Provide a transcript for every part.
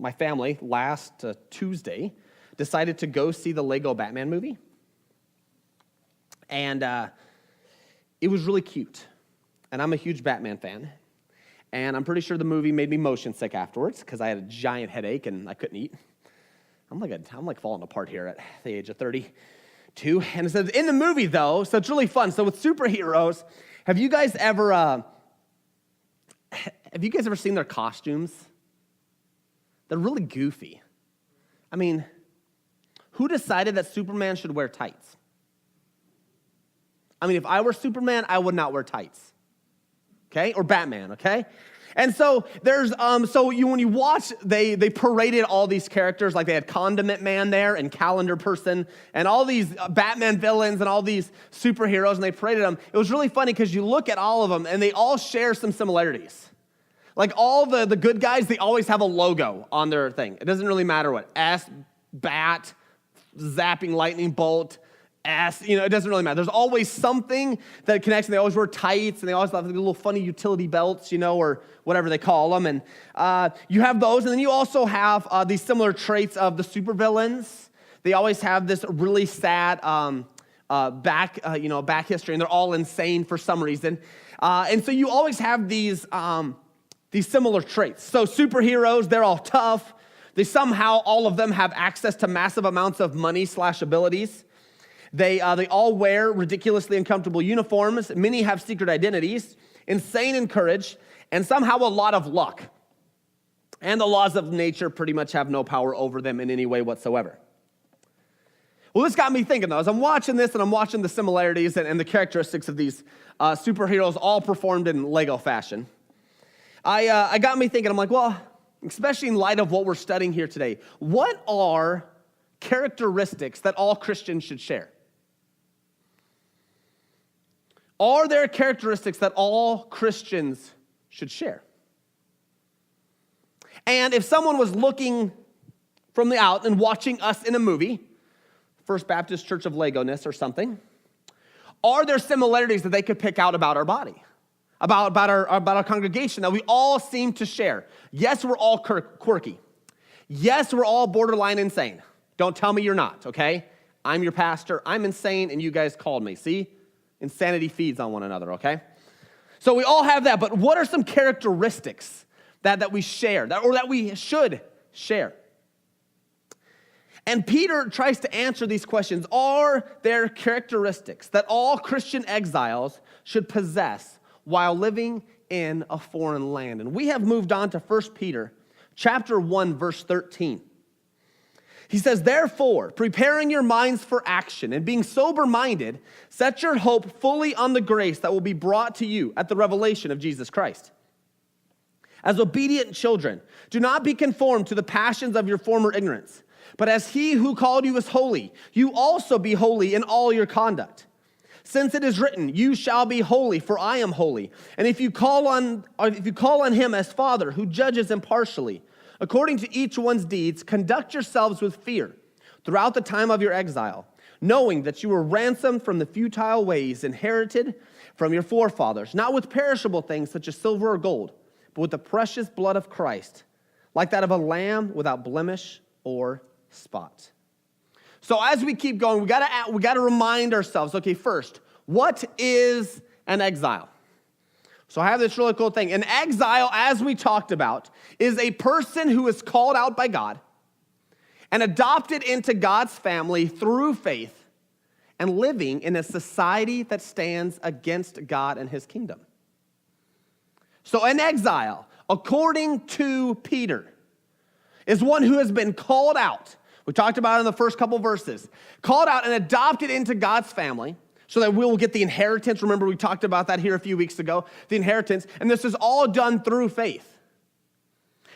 my family, last Tuesday, decided to go see the Lego Batman movie. And it was really cute. And I'm a huge Batman fan. And I'm pretty sure the movie made me motion sick afterwards because I had a giant headache and I couldn't eat. I'm like falling apart here at the age of 32. And it says in the movie though, so it's really fun. So with superheroes, have you guys ever seen their costumes? They're really goofy. I mean, who decided that Superman should wear tights? I mean, if I were Superman, I would not wear tights. Okay? Or Batman, okay? And so there's when you watch, they paraded all these characters, like they had Condiment Man there and Calendar Person and all these Batman villains and all these superheroes, and they paraded them. It was really funny because you look at all of them and they all share some similarities. Like all the good guys, they always have a logo on their thing. It doesn't really matter what. S, Bat, Zapping Lightning Bolt, S, it doesn't really matter. There's always something that connects, and they always wear tights, and they always have the little funny utility belts, or whatever they call them. And you have those, and then you also have these similar traits of the supervillains. They always have this really sad back history, and they're all insane for some reason. And so you always have these similar traits. So superheroes, they're all tough. They somehow, all of them have access to massive amounts of money/abilities. They all wear ridiculously uncomfortable uniforms. Many have secret identities, insane in courage, and somehow a lot of luck. And the laws of nature pretty much have no power over them in any way whatsoever. Well, this got me thinking, though. As I'm watching this and I'm watching the similarities and the characteristics of these superheroes all performed in Lego fashion, I got me thinking, I'm like, well, especially in light of what we're studying here today, what are characteristics that all Christians should share? Are there characteristics that all Christians should share? And if someone was looking from the out and watching us in a movie, First Baptist Church of Legoness or something, are there similarities that they could pick out about our body, about our congregation that we all seem to share? Yes, we're all quirky. Yes, we're all borderline insane. Don't tell me you're not, okay? I'm your pastor. I'm insane, and you guys called me. See? Insanity feeds on one another, okay? So we all have that, but what are some characteristics that we share, or that we should share? And Peter tries to answer these questions. Are there characteristics that all Christian exiles should possess while living in a foreign land? And we have moved on to 1 Peter chapter 1, verse 13. He says, therefore, preparing your minds for action and being sober-minded, set your hope fully on the grace that will be brought to you at the revelation of Jesus Christ. As obedient children, do not be conformed to the passions of your former ignorance, but as he who called you is holy, you also be holy in all your conduct. Since it is written, you shall be holy, for I am holy. And if you call on him as Father, who judges impartially, according to each one's deeds, conduct yourselves with fear throughout the time of your exile, knowing that you were ransomed from the futile ways inherited from your forefathers, not with perishable things such as silver or gold, but with the precious blood of Christ, like that of a lamb without blemish or spot. So as we keep going, we gotta remind ourselves, okay, first, what is an exile? So I have this really cool thing. An exile, as we talked about, is a person who is called out by God and adopted into God's family through faith and living in a society that stands against God and his kingdom. So an exile, according to Peter, is one who has been called out. We talked about it in the first couple verses. Called out and adopted into God's family, so that we will get the inheritance. Remember, we talked about that here a few weeks ago, the inheritance. And this is all done through faith.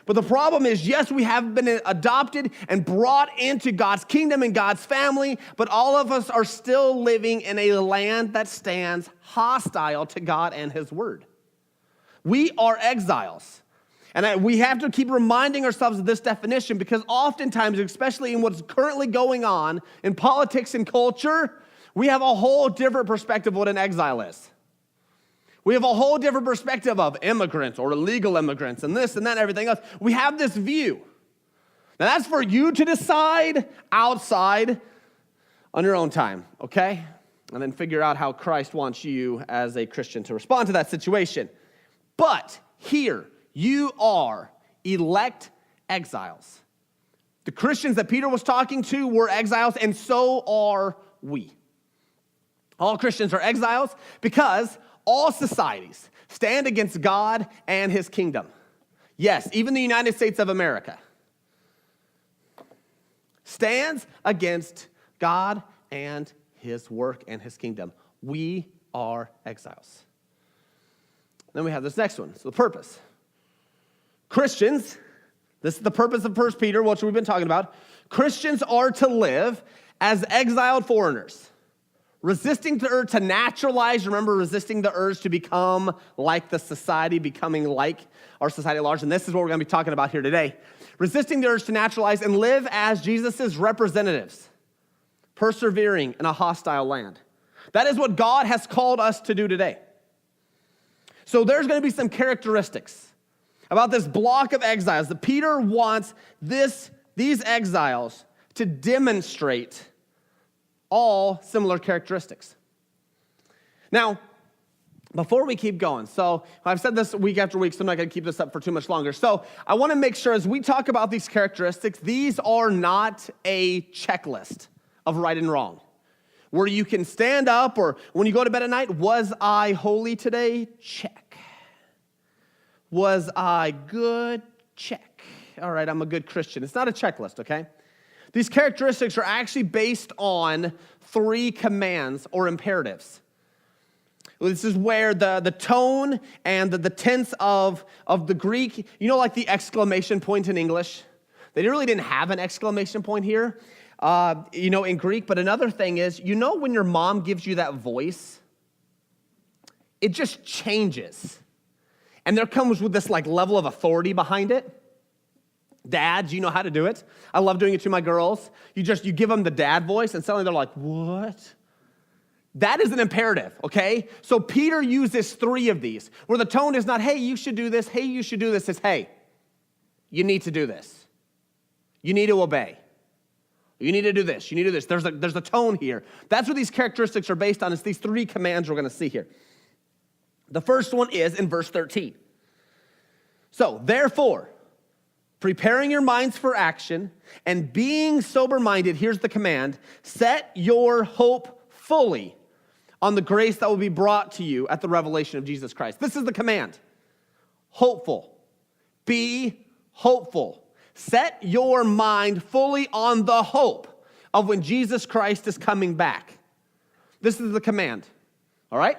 But the problem is, yes, we have been adopted and brought into God's kingdom and God's family, but all of us are still living in a land that stands hostile to God and his word. We are exiles. And we have to keep reminding ourselves of this definition because oftentimes, especially in what's currently going on in politics and culture, we have a whole different perspective of what an exile is. We have a whole different perspective of immigrants or illegal immigrants and this and that and everything else. We have this view. Now that's for you to decide outside on your own time, okay? And then figure out how Christ wants you as a Christian to respond to that situation. But here, you are elect exiles. The Christians that Peter was talking to were exiles, and so are we. All Christians are exiles because all societies stand against God and his kingdom. Yes, even the United States of America stands against God and his work and his kingdom. We are exiles. Then we have this next one. So the purpose. Christians, this is the purpose of 1 Peter, which we've been talking about. Christians are to live as exiled foreigners, resisting the urge to naturalize. Remember, resisting the urge to become like the society, becoming like our society at large. And this is what we're going to be talking about here today. Resisting the urge to naturalize and live as Jesus' representatives, persevering in a hostile land. That is what God has called us to do today. So there's going to be some characteristics about this block of exiles that Peter wants these exiles to demonstrate all similar characteristics. Now, before we keep going, so I've said this week after week, so I'm not going to keep this up for too much longer. So I want to make sure as we talk about these characteristics, these are not a checklist of right and wrong, where you can stand up or when you go to bed at night, was I holy today? Check. Was I good? Check. All right, I'm a good Christian. It's not a checklist, okay? These characteristics are actually based on 3 commands or imperatives. This is where the tone and the tense of the Greek, you know, like the exclamation point in English? They really didn't have an exclamation point here, in Greek. But another thing is, when your mom gives you that voice, it just changes. And there comes with this like level of authority behind it. Dads, you know how to do it. I love doing it to my girls. You give them the dad voice, and suddenly they're like, what? That is an imperative, okay? So Peter uses 3 of these, where the tone is not, hey, you should do this, hey, you should do this. It's, hey, you need to do this. You need to obey. You need to do this. You need to do this. There's a tone here. That's what these characteristics are based on. It's these 3 commands we're going to see here. The first one is in verse 13. So, therefore, preparing your minds for action and being sober-minded, here's the command, set your hope fully on the grace that will be brought to you at the revelation of Jesus Christ. This is the command. Hopeful. Be hopeful. Set your mind fully on the hope of when Jesus Christ is coming back. This is the command. All right?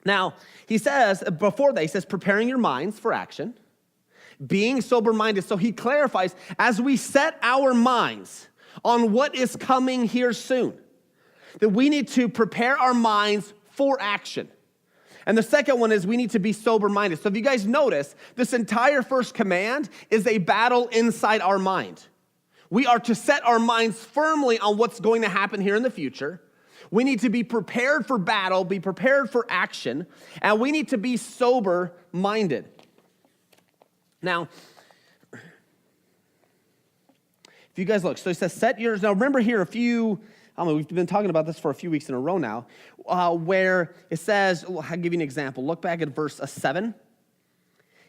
Now, he says, before that, he says, preparing your minds for action, being sober-minded. So he clarifies, as we set our minds on what is coming here soon, that we need to prepare our minds for action. And the second one is we need to be sober-minded. So if you guys notice, this entire first command is a battle inside our mind. We are to set our minds firmly on what's going to happen here in the future. We need to be prepared for battle, be prepared for action, and we need to be sober-minded. Now, if you guys look, so he says set yours. Now remember here we've been talking about this for a few weeks in a row now, where it says, I'll give you an example. Look back at verse 7.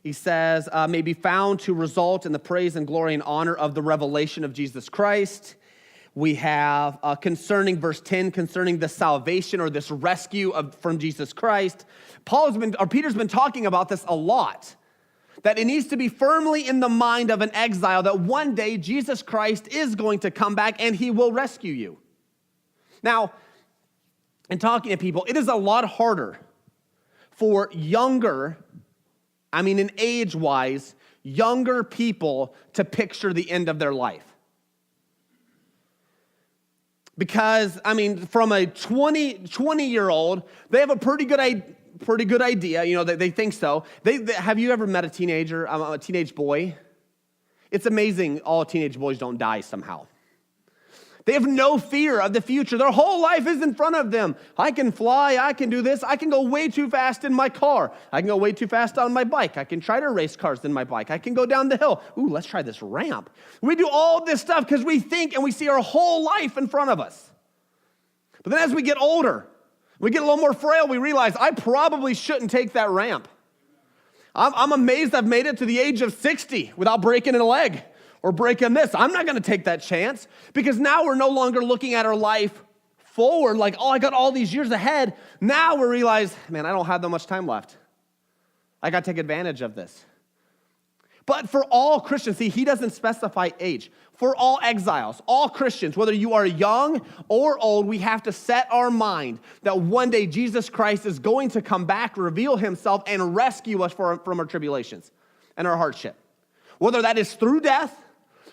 He says, may be found to result in the praise and glory and honor of the revelation of Jesus Christ. We have concerning verse 10, concerning the salvation or this rescue from Jesus Christ. Peter's been talking about this a lot, that it needs to be firmly in the mind of an exile that one day Jesus Christ is going to come back and he will rescue you. Now, in talking to people, it is a lot harder for in age-wise, younger people to picture the end of their life. Because, from a 20-year-old, they have a pretty good idea, they think so. Have you ever met a teenager, a teenage boy? It's amazing all teenage boys don't die somehow. They have no fear of the future. Their whole life is in front of them. I can fly, I can do this, I can go way too fast in my car. I can go way too fast on my bike. I can try to race cars in my bike. I can go down the hill. Ooh, let's try this ramp. We do all this stuff because we think and we see our whole life in front of us. But then as we get older, we get a little more frail, we realize I probably shouldn't take that ramp. I'm amazed I've made it to the age of 60 without breaking a leg or breaking this. I'm not going to take that chance because now we're no longer looking at our life forward like, oh, I got all these years ahead. Now we realize, man, I don't have that much time left. I got to take advantage of this. But for all Christians, see, he doesn't specify age. For all exiles, all Christians, whether you are young or old, we have to set our mind that one day Jesus Christ is going to come back, reveal himself, and rescue us from our tribulations and our hardship. Whether that is through death,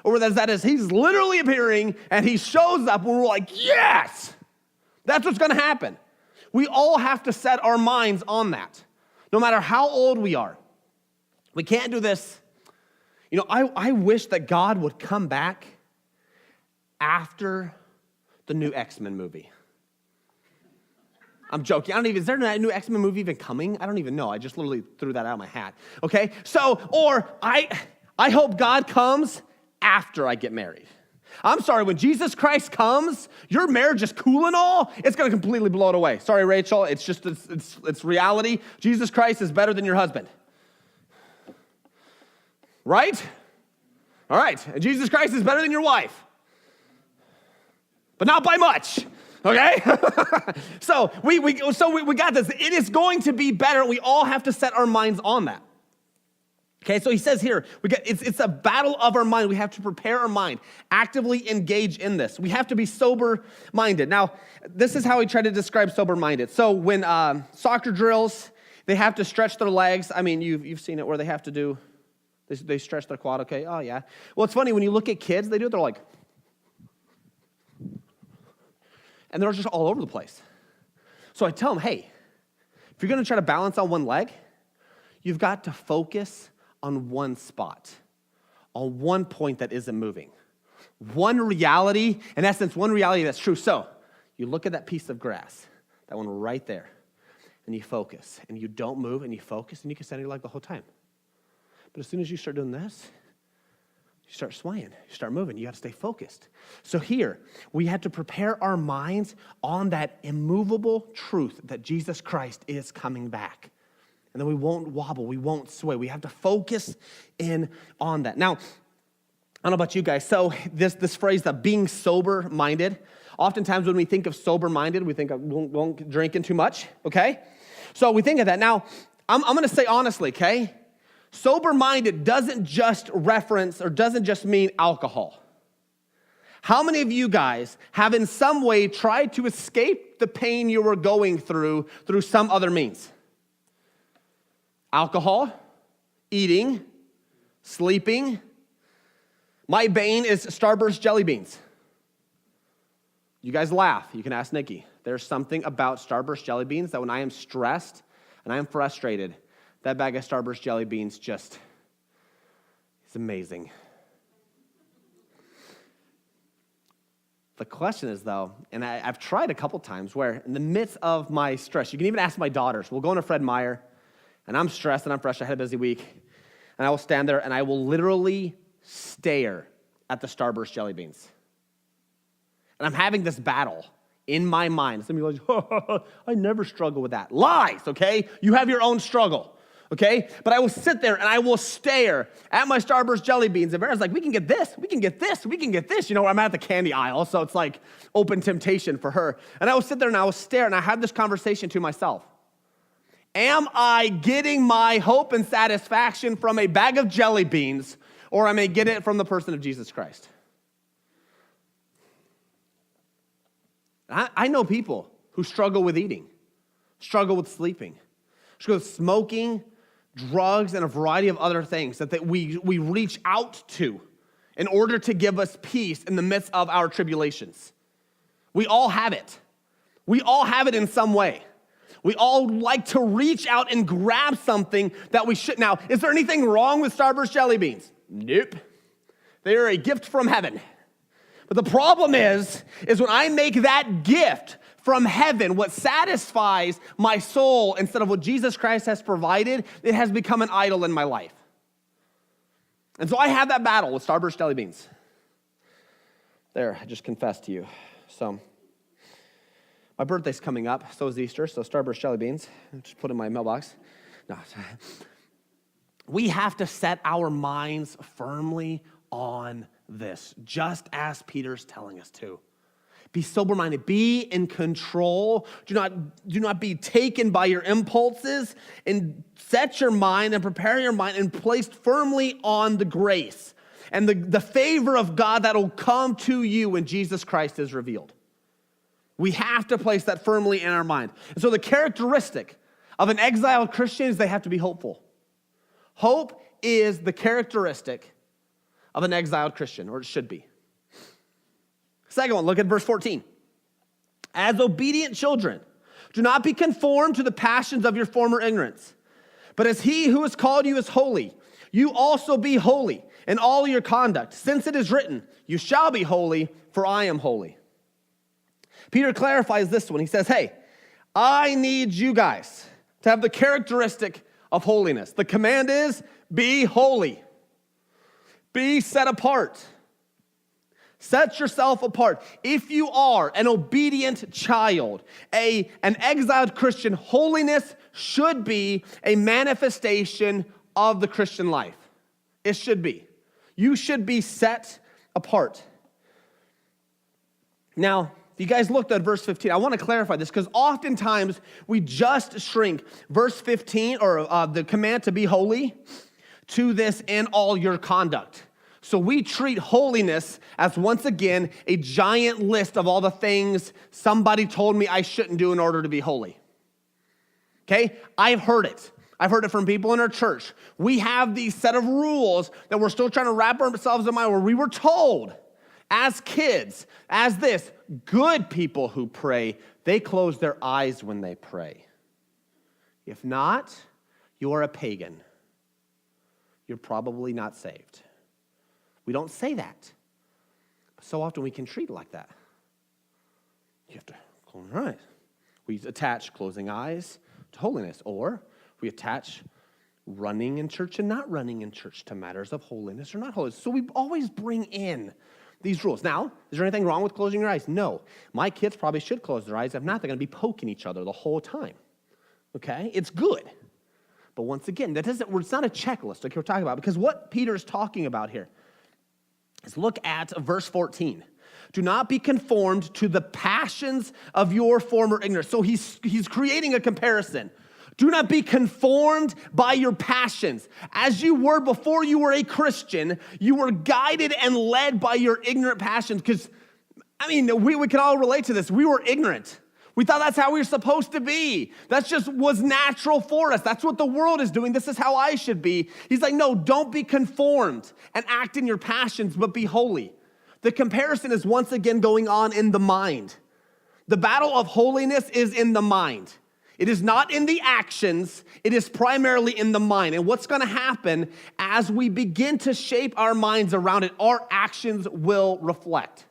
or whether that is he's literally appearing and he shows up and we're like, yes, that's what's going to happen. We all have to set our minds on that, no matter how old we are. We can't do this. You know, I wish that God would come back after the new X-Men movie. I'm joking. Is there a new X-Men movie even coming? I don't even know. I just literally threw that out of my hat. Okay? So, or I hope God comes after I get married. I'm sorry, when Jesus Christ comes, your marriage is cool and all, it's going to completely blow it away. Sorry, Rachel. It's just, it's reality. Jesus Christ is better than your husband. Right? All right. And Jesus Christ is better than your wife. But not by much. Okay? So we got this. It is going to be better. We all have to set our minds on that. Okay, so he says here, it's a battle of our mind. We have to prepare our mind, actively engage in this. We have to be sober-minded. Now, this is how he tried to describe sober-minded. So when soccer drills, they have to stretch their legs. I mean, you've seen it where they have to do, they stretch their quad, okay? Oh, yeah. Well, it's funny, when you look at kids, they do it, they're like, and they're just all over the place. So I tell them, hey, if you're going to try to balance on one leg, you've got to focus on one spot, on one point that isn't moving. One reality, in essence, one reality that's true. So you look at that piece of grass, that one right there, and you focus, and you don't move, and you focus, and you can stand on your leg the whole time. But as soon as you start doing this, you start swaying, you start moving, you got to stay focused. So here, we had to prepare our minds on that immovable truth that Jesus Christ is coming back. And then we won't wobble, we won't sway. We have to focus in on that. Now, I don't know about you guys. So this phrase, that being sober-minded, oftentimes when we think of sober-minded, we think of won't drinking too much, okay? So we think of that. Now, I'm going to say honestly, okay? Sober-minded doesn't just reference or doesn't just mean alcohol. How many of you guys have in some way tried to escape the pain you were going through some other means? Alcohol, eating, sleeping. My bane is Starburst jelly beans. You guys laugh. You can ask Nikki. There's something about Starburst jelly beans that when I am stressed and I am frustrated, that bag of Starburst jelly beans just is amazing. The question is, though, and I've tried a couple times where in the midst of my stress, you can even ask my daughters. We'll go into Fred Meyer, and I'm stressed and I'm fresh. I had a busy week. And I will stand there and I will literally stare at the Starburst jelly beans. And I'm having this battle in my mind. Some of you are like, I never struggle with that. Lies, okay? You have your own struggle, okay? But I will sit there and I will stare at my Starburst jelly beans. And Vera's like, we can get this, we can get this, we can get this. You know, I'm at the candy aisle, so it's like open temptation for her. And I will sit there and I will stare and I have this conversation to myself. Am I getting my hope and satisfaction from a bag of jelly beans, or am I getting it from the person of Jesus Christ? I know people who struggle with eating, struggle with sleeping, struggle with smoking, drugs, and a variety of other things that we reach out to in order to give us peace in the midst of our tribulations. We all have it. We all have it in some way. We all like to reach out and grab something that we should. Now, is there anything wrong with Starburst jelly beans? Nope. They are a gift from heaven. But the problem is when I make that gift from heaven, what satisfies my soul instead of what Jesus Christ has provided, it has become an idol in my life. And so I have that battle with Starburst jelly beans. There, I just confessed to you. So my birthday's coming up, so is Easter, so Starburst jelly beans. Just put in my mailbox. No. We have to set our minds firmly on this, just as Peter's telling us to. Be sober-minded. Be in control. Do not be taken by your impulses, and set your mind and prepare your mind and place firmly on the grace and the favor of God that will come to you when Jesus Christ is revealed. We have to place that firmly in our mind. And so the characteristic of an exiled Christian is they have to be hopeful. Hope is the characteristic of an exiled Christian, or it should be. Second one, look at verse 14. As obedient children, do not be conformed to the passions of your former ignorance, but as he who has called you is holy, you also be holy in all your conduct, since it is written, you shall be holy, for I am holy. Peter clarifies this one. He says, hey, I need you guys to have the characteristic of holiness. The command is, be holy. Be set apart. Set yourself apart. If you are an obedient child, an exiled Christian, holiness should be a manifestation of the Christian life. It should be. You should be set apart. Now, if you guys looked at verse 15, I want to clarify this because oftentimes we just shrink verse 15 or the command to be holy to this in all your conduct. So we treat holiness as, once again, a giant list of all the things somebody told me I shouldn't do in order to be holy. Okay? I've heard it. I've heard it from people in our church. We have these set of rules that we're still trying to wrap ourselves in mind where we were told as kids, as this, good people who pray, they close their eyes when they pray. If not, you're a pagan. You're probably not saved. We don't say that. But so often we can treat it like that. You have to close your eyes. We attach closing eyes to holiness, or we attach running in church and not running in church to matters of holiness or not holiness. So we always bring in these rules. Now, is there anything wrong with closing your eyes? No. My kids probably should close their eyes. If not, they're going to be poking each other the whole time. Okay? It's good. But once again, it's not a checklist like we're talking about, because what Peter is talking about here is look at verse 14. Do not be conformed to the passions of your former ignorance. So he's creating a comparison. Do not be conformed by your passions. As you were before you were a Christian, you were guided and led by your ignorant passions. Because, we can all relate to this. We were ignorant. We thought that's how we were supposed to be. That just was natural for us. That's what the world is doing. This is how I should be. He's like, no, don't be conformed and act in your passions, but be holy. The comparison is once again going on in the mind. The battle of holiness is in the mind. It is not in the actions. It is primarily in the mind. And what's going to happen as we begin to shape our minds around it, our actions will reflect.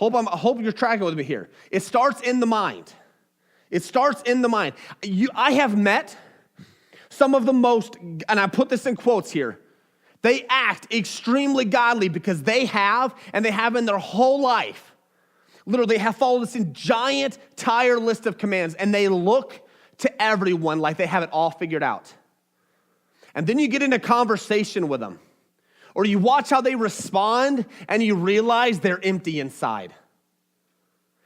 I hope you're tracking with me here. It starts in the mind. It starts in the mind. I have met some of the most, and I put this in quotes here, they act extremely godly because they have in their whole life, literally they have followed this giant, entire list of commands, and they look to everyone like they have it all figured out. And then you get into conversation with them, or you watch how they respond, and you realize they're empty inside.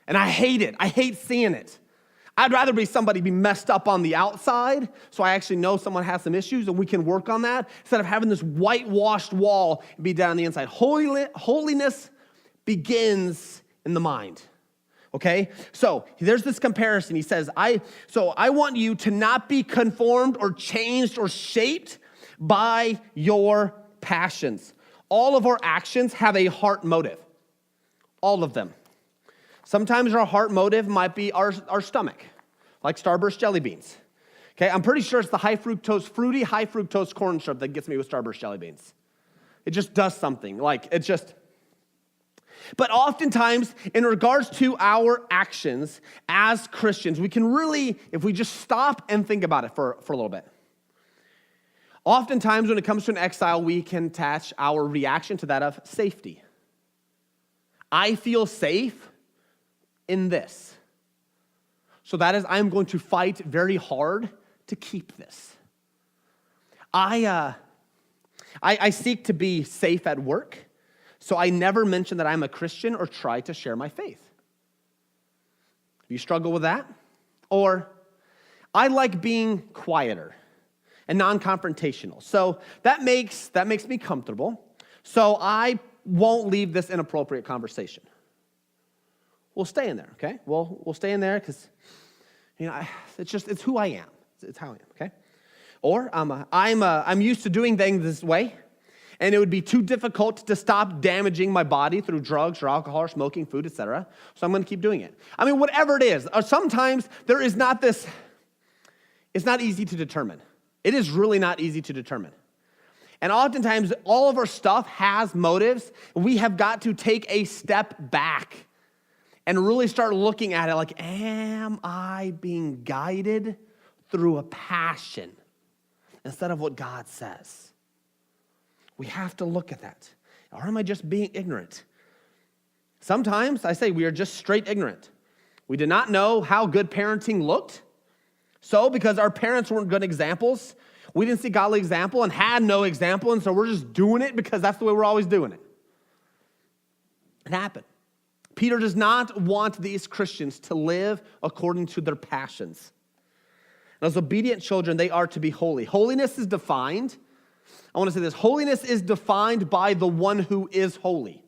And I hate it. I hate seeing it. I'd rather be somebody be messed up on the outside, so I actually know someone has some issues, and we can work on that, instead of having this whitewashed wall and be down on the inside. Holiness begins in the mind. Okay? So there's this comparison. He says, I want you to not be conformed or changed or shaped by your passions. All of our actions have a heart motive. All of them. Sometimes our heart motive might be our stomach, like Starburst jelly beans. Okay, I'm pretty sure it's the high fruity corn syrup that gets me with Starburst jelly beans. It just does something. Like, it's just, But oftentimes, in regards to our actions as Christians, we can really, if we just stop and think about it for a little bit. Oftentimes, when it comes to an exile, we can attach our reaction to that of safety. I feel safe in this. So that is, I'm going to fight very hard to keep this. I seek to be safe at work, so I never mention that I'm a Christian or try to share my faith. Do you struggle with that? Or I like being quieter and non-confrontational. So that makes me comfortable. So I won't leave this inappropriate conversation. We'll stay in there, okay? We'll stay in there because, it's who I am. It's how I am, okay? Or I'm used to doing things this way, and it would be too difficult to stop damaging my body through drugs or alcohol or smoking, food, etc. So I'm going to keep doing it. I mean, whatever it is. Or sometimes there is not this. It's not easy to determine. It is really not easy to determine. And oftentimes, all of our stuff has motives. We have got to take a step back and really start looking at it like, am I being guided through a passion instead of what God says? We have to look at that. Or am I just being ignorant? Sometimes I say we are just straight ignorant. We did not know how good parenting looked. So because our parents weren't good examples, we didn't see godly example and had no example, and so we're just doing it because that's the way we're always doing it. It happened. Peter does not want these Christians to live according to their passions. And as obedient children, they are to be holy. Holiness is defined. I want to say this. Holiness is defined by the one who is holy.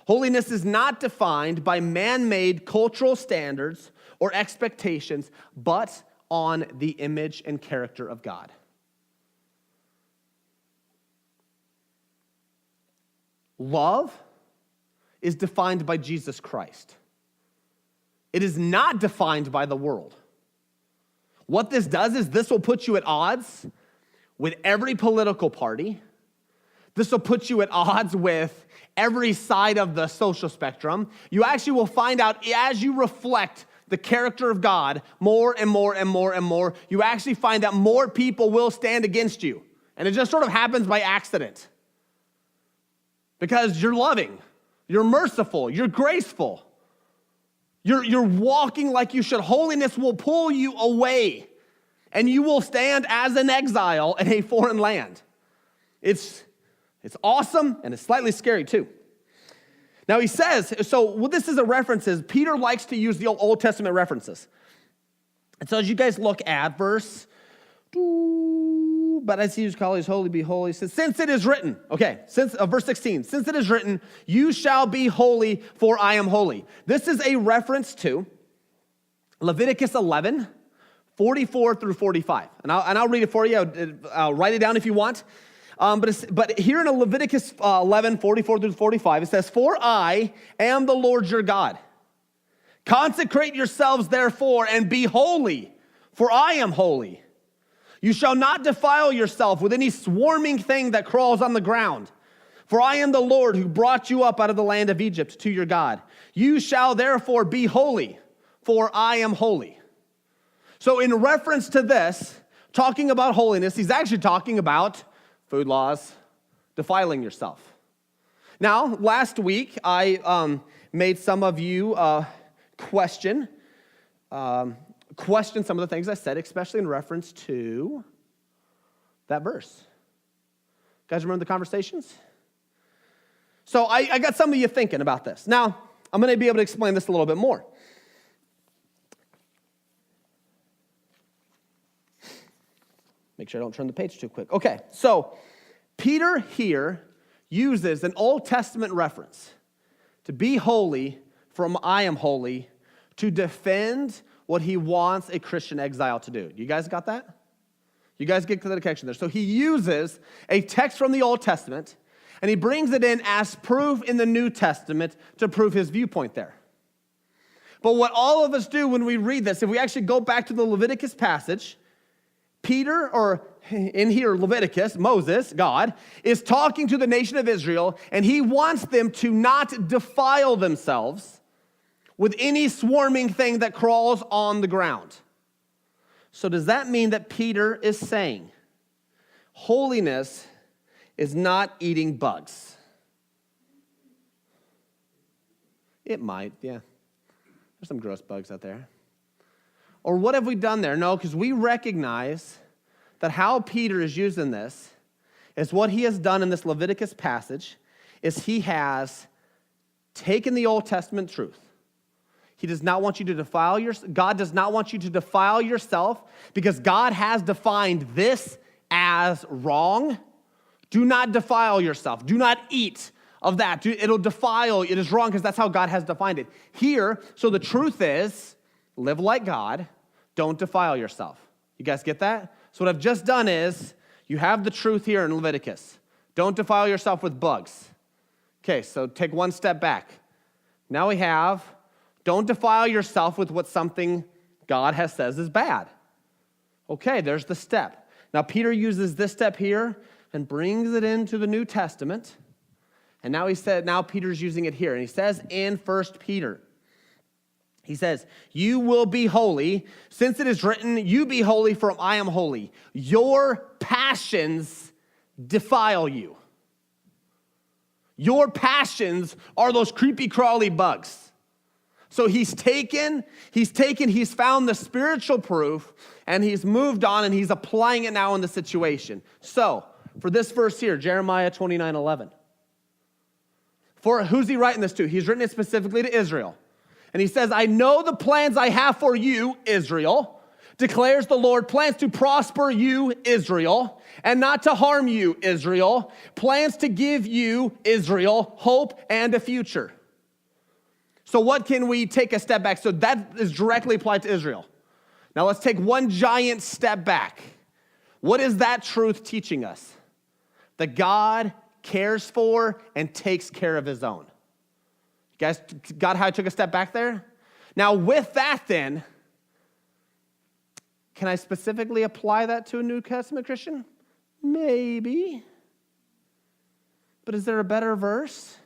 Holiness is not defined by man-made cultural standards or expectations, but on the image and character of God. Love is defined by Jesus Christ. It is not defined by the world. What this does is this will put you at odds with every political party. This will put you at odds with every side of the social spectrum. You actually will find out as you reflect the character of God more and more and more and more, you actually find that more people will stand against you. And it just sort of happens by accident. Because you're loving, you're merciful, you're graceful. You're walking like you should. Holiness will pull you away, and you will stand as an exile in a foreign land. It's awesome, and it's slightly scary too. Now he says, so what this is a reference is, Peter likes to use the Old Testament references. And so as you guys look at verse, but as he who calls holy, be holy, says, since it is written, okay, verse 16, since it is written, you shall be holy, for I am holy. This is a reference to Leviticus 11, 44 through 45. And I'll read it for you. I'll write it down if you want. But here in Leviticus 11, 44 through 45, it says, for I am the Lord your God. Consecrate yourselves, therefore, and be holy, for I am holy. You shall not defile yourself with any swarming thing that crawls on the ground. For I am the Lord who brought you up out of the land of Egypt to your God. You shall therefore be holy, for I am holy. So in reference to this, talking about holiness, he's actually talking about food laws, defiling yourself. Now, last week, I made some of you question some of the things I said, especially in reference to that verse. You guys remember the conversations? So I got some of you thinking about this. Now, I'm going to be able to explain this a little bit more. Make sure I don't turn the page too quick. Okay, so Peter here uses an Old Testament reference to be holy from I am holy to defend what he wants a Christian exile to do. You guys got that? You guys get to the connection there. So he uses a text from the Old Testament, and he brings it in as proof in the New Testament to prove his viewpoint there. But what all of us do when we read this, if we actually go back to the Leviticus passage, Peter, or in here, Leviticus, Moses, God, is talking to the nation of Israel, and he wants them to not defile themselves with any swarming thing that crawls on the ground. So does that mean that Peter is saying holiness is not eating bugs? It might, yeah. There's some gross bugs out there. Or what have we done there? No, because we recognize that how Peter is using this is what he has done in this Leviticus passage is he has taken the Old Testament truth. He does not want you to defile God does not want you to defile yourself because God has defined this as wrong. Do not defile yourself. Do not eat of that. It'll defile. It is wrong because that's how God has defined it. Here, so the truth is, live like God. Don't defile yourself. You guys get that? So what I've just done is, you have the truth here in Leviticus. Don't defile yourself with bugs. Okay, so take one step back. Now we have, don't defile yourself with what something God has says is bad. Okay, there's the step. Now Peter uses this step here and brings it into the New Testament. And now Peter's using it here. And he says in 1 Peter, he says, you will be holy, since it is written, you be holy, for I am holy. Your passions defile you. Your passions are those creepy, crawly bugs. So he's found the spiritual proof, and he's moved on, and he's applying it now in the situation. So, for this verse here, Jeremiah 29:11. For who's he writing this to? He's written it specifically to Israel. And he says, I know the plans I have for you, Israel, declares the Lord, plans to prosper you, Israel, and not to harm you, Israel, plans to give you, Israel, hope and a future. So what can we take a step back? So that is directly applied to Israel. Now let's take one giant step back. What is that truth teaching us? That God cares for and takes care of his own. You guys got how I took a step back there? Now with that then, can I specifically apply that to a New Testament Christian? Maybe. But is there a better verse?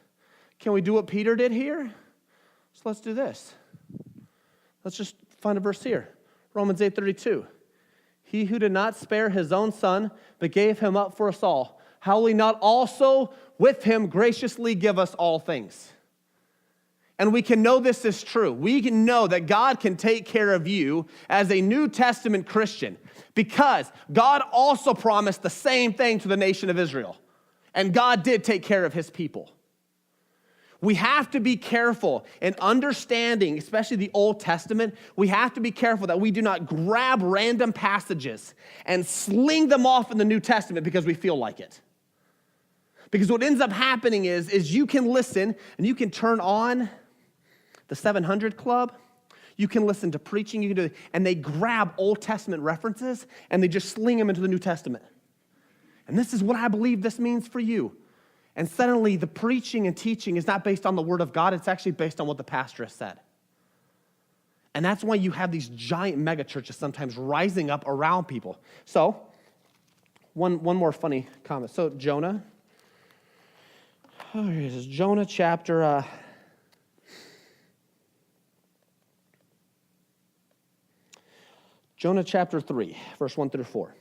Can we do what Peter did here? So let's do this. Let's just find a verse here. Romans 8:32. He who did not spare his own son, but gave him up for us all, how will he not also with him graciously give us all things? And we can know this is true. We can know that God can take care of you as a New Testament Christian because God also promised the same thing to the nation of Israel. And God did take care of his people. We have to be careful in understanding, especially the Old Testament, we have to be careful that we do not grab random passages and sling them off in the New Testament because we feel like it. Because what ends up happening is you can listen and you can turn on the 700 Club. You can listen to preaching, and they grab Old Testament references and they just sling them into the New Testament. And this is what I believe this means for you. And suddenly the preaching and teaching is not based on the Word of God, it's actually based on what the pastor has said. And that's why you have these giant mega churches sometimes rising up around people. So, one more funny comment. So Jonah, here it is, Jonah chapter... Jonah chapter 3, verse 1 through 4.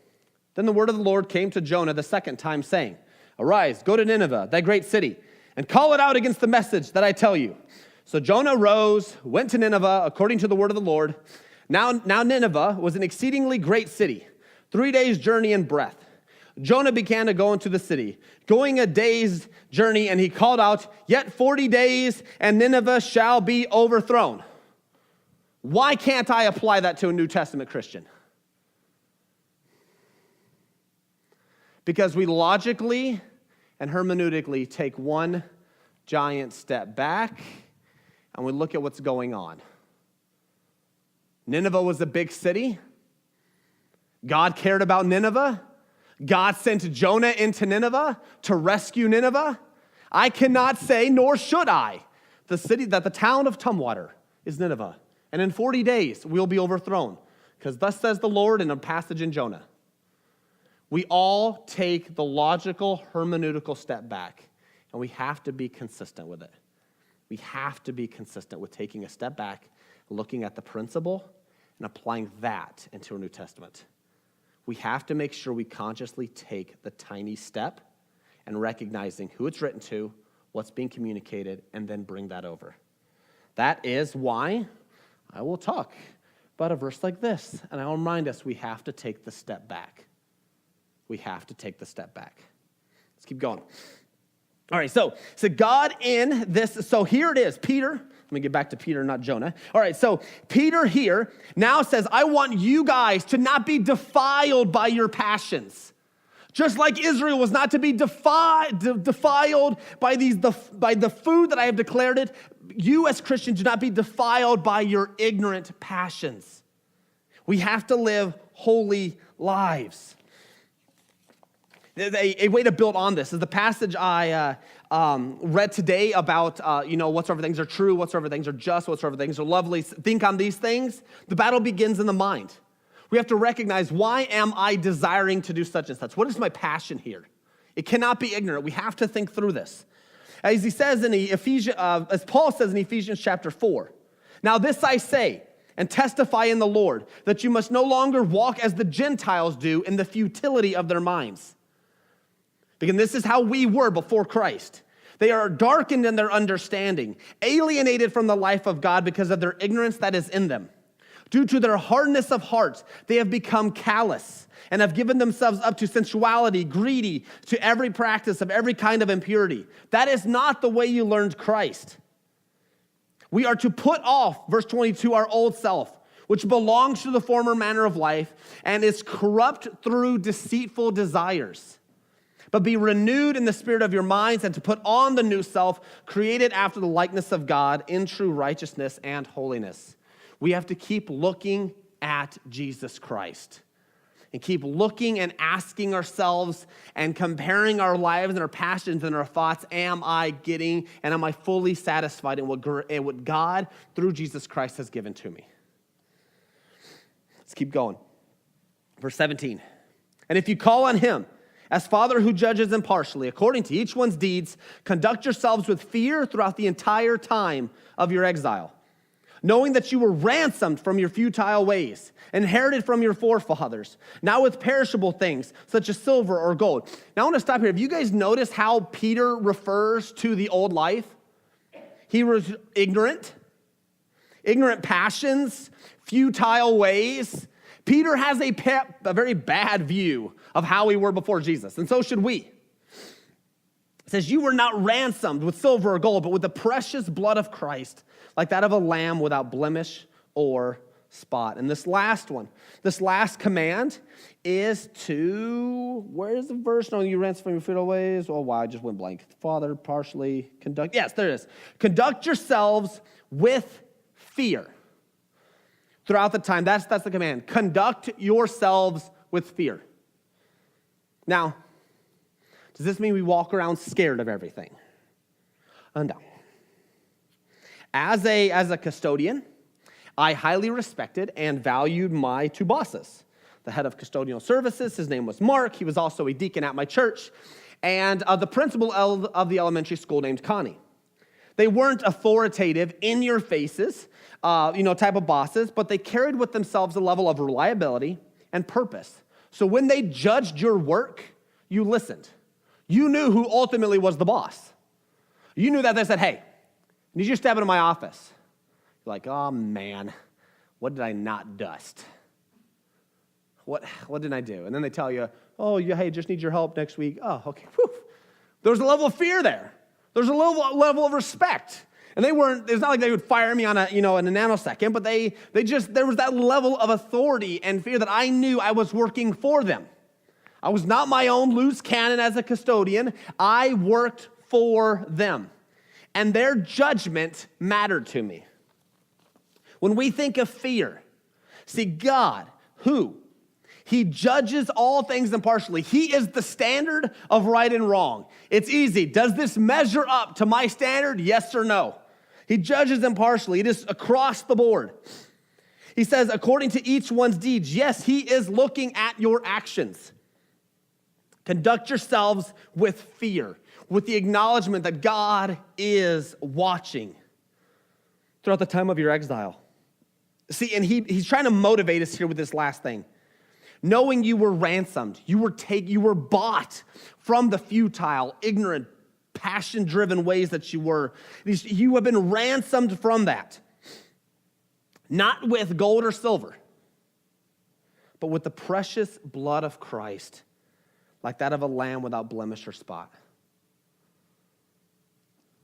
Then the word of the Lord came to Jonah the second time, saying, Arise, go to Nineveh, that great city, and call it out against the message that I tell you. So Jonah rose, went to Nineveh, according to the word of the Lord. Now Nineveh was an exceedingly great city, 3 days' journey in breadth. Jonah began to go into the city, going a day's journey, and he called out, Yet 40 days, and Nineveh shall be overthrown. Why can't I apply that to a New Testament Christian? Because we logically and hermeneutically take one giant step back and we look at what's going on. Nineveh was a big city. God cared about Nineveh. God sent Jonah into Nineveh to rescue Nineveh. I cannot say, nor should I, the town of Tumwater is Nineveh. And in 40 days, we'll be overthrown. Because thus says the Lord in a passage in Jonah. we all take the logical hermeneutical step back, and we have to be consistent with it. We have to be consistent with taking a step back, looking at the principle, and applying that into our New Testament. We have to make sure we consciously take the tiny step and recognizing who it's written to, what's being communicated, and then bring that over. That is why I will talk about a verse like this, and I'll remind us we have to take the step back. We have to take the step back. Let's keep going. All right, so God in this, so here it is, Peter. Let me get back to Peter, not Jonah. All right, so Peter here now says, I want you guys to not be defiled by your passions. Just like Israel was not to be defiled by the food that I have declared it, you as Christians do not be defiled by your ignorant passions. We have to live holy lives. A way to build on this is the passage I read today about, whatsoever things are true, whatsoever things are just, whatsoever things are lovely. Think on these things. The battle begins in the mind. We have to recognize, why am I desiring to do such and such? What is my passion here? It cannot be ignorant. We have to think through this. As he says in as Paul says in Ephesians chapter 4, now this I say and testify in the Lord, that you must no longer walk as the Gentiles do in the futility of their minds. Because this is how we were before Christ. They are darkened in their understanding, alienated from the life of God because of their ignorance that is in them. Due to their hardness of heart, they have become callous and have given themselves up to sensuality, greedy, to every practice of every kind of impurity. That is not the way you learned Christ. We are to put off, verse 22, our old self, which belongs to the former manner of life and is corrupt through deceitful desires. But be renewed in the spirit of your minds, and to put on the new self, created after the likeness of God in true righteousness and holiness. We have to keep looking at Jesus Christ and keep looking and asking ourselves and comparing our lives and our passions and our thoughts. Am I getting and am I fully satisfied in what God through Jesus Christ has given to me? Let's keep going. Verse 17. And if you call on him as Father who judges impartially, according to each one's deeds, conduct yourselves with fear throughout the entire time of your exile, knowing that you were ransomed from your futile ways, inherited from your forefathers, now with perishable things, such as silver or gold. Now I want to stop here. Have you guys noticed how Peter refers to the old life? He was ignorant passions, futile ways. Peter has a very bad view of how we were before Jesus, and so should we. It says, you were not ransomed with silver or gold, but with the precious blood of Christ, like that of a lamb without blemish or spot. And this last command is to, where is the verse? No, you ransom from your futile ways. Oh, wow, I just went blank. Father, partially conduct. Yes, there it is. Conduct yourselves with fear throughout the time. That's the command. Conduct yourselves with fear. Now, does this mean we walk around scared of everything? No. As a custodian, I highly respected and valued my two bosses. The head of custodial services, his name was Mark. He was also a deacon at my church. And the principal of the elementary school named Connie. They weren't authoritative, in your faces, type of bosses, but they carried with themselves a level of reliability and purpose. So when they judged your work, you listened. You knew who ultimately was the boss. You knew that they said, hey, I need you to step into my office. You're like, oh man, what did I not dust? What did I do? And then they tell you, oh, hey, just need your help next week. Oh, okay. Whew. There was a level of fear there. There's a level of respect. And it's not like they would fire me in a nanosecond, but there was that level of authority and fear that I knew I was working for them. I was not my own loose cannon as a custodian. I worked for them. And their judgment mattered to me. When we think of fear, see, God, who? He judges all things impartially. He is the standard of right and wrong. It's easy. Does this measure up to my standard? Yes or no? He judges impartially. It is across the board. He says, according to each one's deeds. Yes, he is looking at your actions. Conduct yourselves with fear, with the acknowledgement that God is watching throughout the time of your exile. See, and he's trying to motivate us here with this last thing. Knowing you were ransomed, you were bought from the futile, ignorant, passion-driven ways that you were. You have been ransomed from that. Not with gold or silver, but with the precious blood of Christ, like that of a lamb without blemish or spot.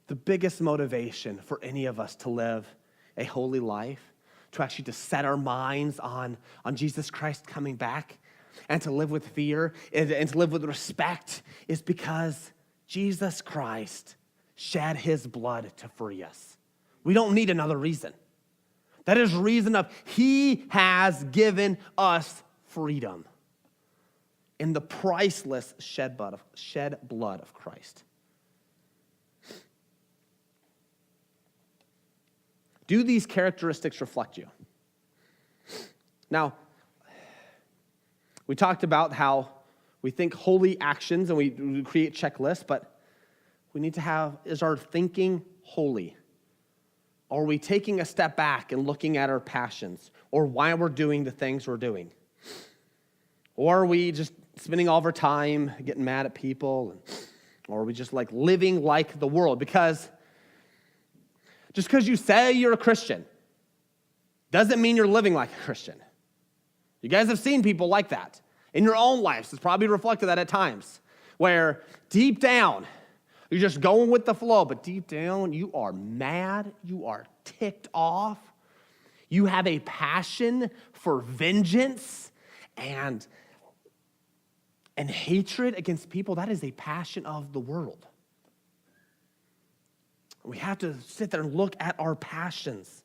The biggest motivation for any of us to live a holy life, to set our minds on Jesus Christ coming back, and to live with fear and to live with respect, is because Jesus Christ shed his blood to free us. We don't need another reason. That is reason enough. He has given us freedom in the priceless shed blood of Christ. Do these characteristics reflect you? Now, we talked about how we think holy actions and we create checklists, but we need to have, is our thinking holy? Are we taking a step back and looking at our passions or why we're doing the things we're doing? Or are we just spending all of our time getting mad at people? Or are we just like living like the world? Because just because you say you're a Christian doesn't mean you're living like a Christian. You guys have seen people like that in your own lives. It's probably reflected that at times where deep down, you're just going with the flow, but deep down, you are mad, you are ticked off, you have a passion for vengeance and hatred against people. That is a passion of the world. We have to sit there and look at our passions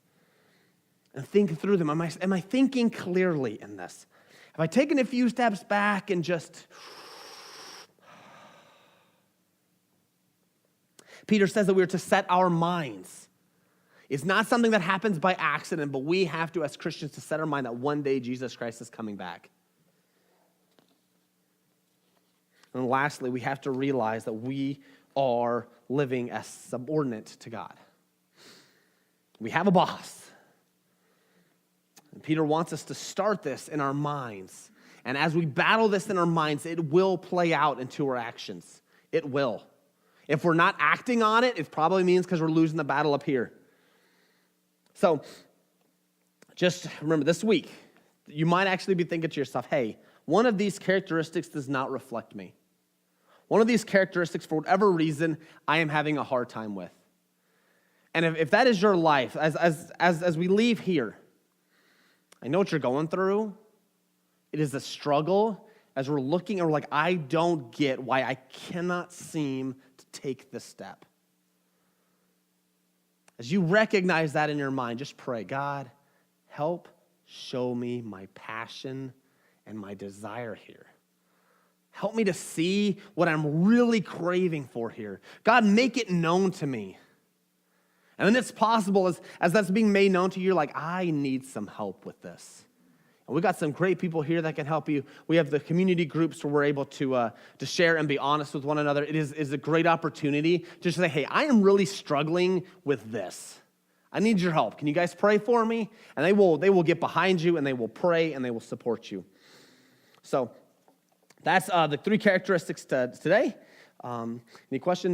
and think through them. Am I thinking clearly in this? Have I taken a few steps back and just... Peter says that we are to set our minds. It's not something that happens by accident, but we have to, as Christians, to set our mind that one day Jesus Christ is coming back. And lastly, we have to realize that we are living as subordinate to God. We have a boss. And Peter wants us to start this in our minds. And as we battle this in our minds, it will play out into our actions. It will. If we're not acting on it, it probably means because we're losing the battle up here. So just remember this week, you might actually be thinking to yourself, hey, one of these characteristics does not reflect me. One of these characteristics, for whatever reason, I am having a hard time with. And if that is your life, as we leave here, I know what you're going through. It is a struggle as we're looking and we're like, I don't get why I cannot seem to take this step. As you recognize that in your mind, just pray, God, help show me my passion and my desire here. Help me to see what I'm really craving for here. God, make it known to me. And then it's possible as that's being made known to you, you're like, I need some help with this. And we've got some great people here that can help you. We have the community groups where we're able to share and be honest with one another. It is a great opportunity to say, hey, I am really struggling with this. I need your help. Can you guys pray for me? And they will get behind you and they will pray and they will support you. So that's the 3 characteristics today. Any questions?